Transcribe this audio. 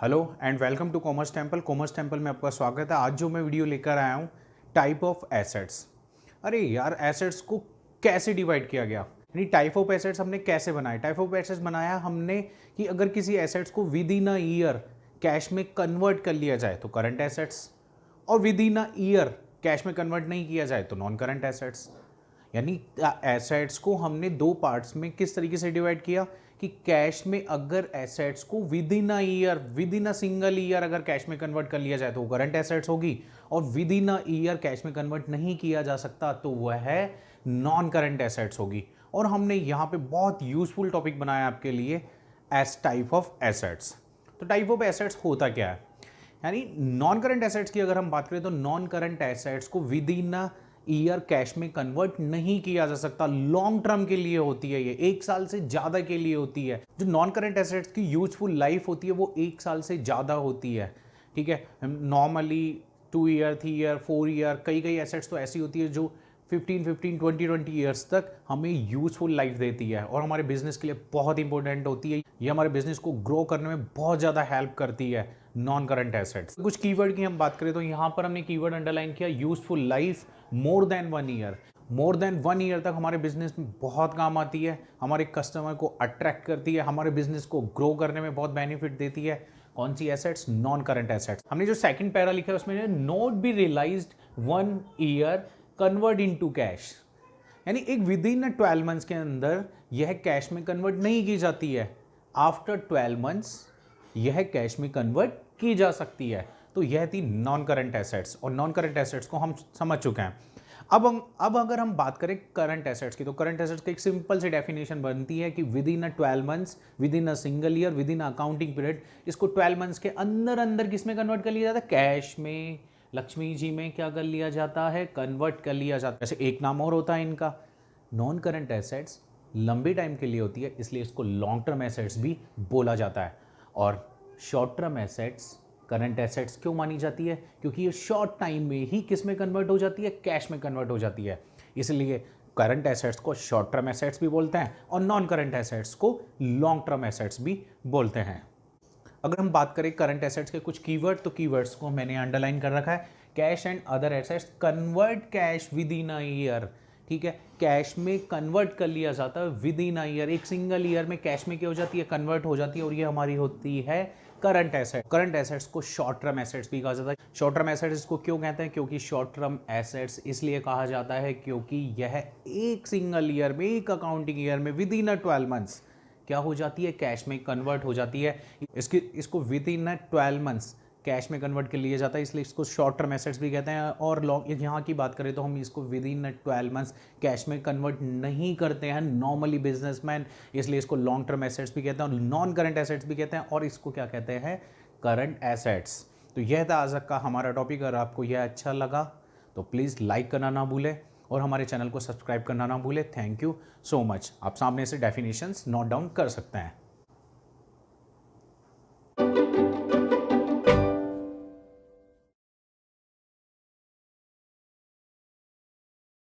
Hello and welcome to commerce temple. Commerce temple में आपका स्वागत है। आज जो मैं वीडियो लेकर आया हूँ, टाइप ऑफ एसेट्स। अरे यार, एसेट्स को कैसे डिवाइड किया गया, यानी टाइप ऑफ एसेट्स हमने कैसे बनाए। टाइप ऑफ एसेट्स बनाया हमने कि अगर किसी एसेट्स को with in a year cash में कन्वर्ट कर लिया जाए तो करंट एसेट्स, और with in a year cash में कन्वर्ट नहीं किया जाए तो नॉन करंट एसेट्स। यानी एसेट्स को हमने दो पार्ट्स में किस तरीके से डिवाइड किया कि कैश में अगर एसेट्स को with in a year, with in a single year अगर कैश में कन्वर्ट कर लिया जाए तो वो करंट एसेट्स होगी, और with in a year cash में कन्वर्ट नहीं किया जा सकता तो वह है नॉन करंट एसेट्स होगी। और हमने यहाँ पे बहुत यूजफुल टॉपिक बनाया आपके लिए, एस टाइप ऑफ एसेट्स। तो टाइप ऑफ एसेट्स होता क्या है, यानी नॉन करंट एसेट्स की अगर हम बात करें तो नॉन करंट एसेट्स को with in a year cash में कन्वर्ट नहीं किया जा सकता। लॉन्ग टर्म के लिए होती है, ये एक साल से ज़्यादा के लिए होती है। जो नॉन करंट एसेट्स की यूजफुल लाइफ होती है वो एक साल से ज़्यादा होती है। ठीक है, नॉर्मली 2 ईयर, 3 ईयर, 4 ईयर, कई कई एसेट्स तो ऐसी होती है जो 15, 20 ईयर्स तक हमें यूजफुल लाइफ देती है और हमारे बिजनेस के लिए बहुत इंपॉर्टेंट होती है। ये हमारे बिजनेस को ग्रो करने में बहुत ज़्यादा हेल्प करती है नॉन करंट एसेट्स। कुछ कीवर्ड की हम बात करें तो यहाँ पर हमने कीवर्ड अंडरलाइन किया, useful life more than 1 year. More than 1 year तक हमारे बिजनेस में बहुत काम आती है, हमारे कस्टमर को अट्रैक्ट करती है, हमारे बिजनेस को ग्रो करने में बहुत बेनिफिट देती है। कौन सी एसेट्स? Non current assets. हमने जो सेकंड पैरा लिखा है उसमें not be realized 1 year convert into cash, यानी एक विद इन 12 मंथ्स के अंदर यह कैश में कन्वर्ट नहीं की जाती है। आफ्टर 12 मंथ्स यह कैश में कन्वर्ट की जा सकती है। तो यह थी नॉन करंट एसेट्स, और नॉन करंट एसेट्स को हम समझ चुके हैं। अब अगर हम बात करें करंट एसेट्स की, तो करंट एसेट्स की एक सिंपल सी डेफिनेशन बनती है कि with in 12 months, with in a single year, with in accounting period, इसको 12 मंथ्स के अंदर अंदर किस में कन्वर्ट कर लिया जाता है? कैश में, लक्ष्मी जी में क्या कर लिया जाता है? कन्वर्ट कर लिया जाता है। जैसे एक नाम और होता है इनका, नॉन करंट एसेट्स लंबे टाइम के लिए होती है, इसलिए इसको लॉन्ग टर्म एसेट्स भी बोला जाता है। और short term assets current assets क्यों मानी जाती है? क्योंकि ये शॉर्ट टाइम में ही किस में कन्वर्ट हो जाती है? कैश में कन्वर्ट हो जाती है। इसलिए करंट एसेट्स को शॉर्ट टर्म एसेट्स भी बोलते हैं और नॉन करंट एसेट्स को लॉन्ग टर्म एसेट्स भी बोलते हैं। अगर हम बात करें करंट एसेट्स के कुछ कीवर्ड, तो कीवर्ड्स को मैंने अंडरलाइन कर रखा है। Cash and other assets convert cash with in a year. ठीक है, कैश में कन्वर्ट कर लिया जाता है विद इन अ ईयर। एक सिंगल ईयर में कैश में क्या हो जाती है? कन्वर्ट हो जाती है, और ये हमारी होती है करंट एसेट। करंट एसेट्स को शॉर्ट टर्म एसेट्स भी कहा जाता है। शॉर्ट टर्म एसेट्स को क्यों कहते हैं? क्योंकि शॉर्ट टर्म एसेट्स इसलिए कहा जाता है क्योंकि यह एक सिंगल ईयर में, एक अकाउंटिंग ईयर में, विद इन अ 12 मंथ्स क्या हो जाती है? कैश में कन्वर्ट हो जाती है। इसको विद इन 12 मंथ्स कैश में कन्वर्ट कर लिया जाता है, इसलिए इसको शॉर्ट टर्म एसेट्स भी कहते हैं। और लॉन्ग, यहाँ की बात करें तो हम इसको विद इन 12 मंथ्स कैश में कन्वर्ट नहीं करते हैं नॉर्मली बिजनेसमैन, इसलिए इसको लॉन्ग टर्म एसेट्स भी कहते हैं और नॉन करंट एसेट्स भी कहते हैं, और इसको क्या कहते हैं? Current assets. तो यह था आज का हमारा टॉपिक। अगर आपको यह अच्छा लगा तो प्लीज़ लाइक करना ना भूलें और हमारे चैनल को सब्सक्राइब करना ना भूलें। Thank you so much. आप सामने से डेफिनेशंस नोट डाउन कर सकते हैं।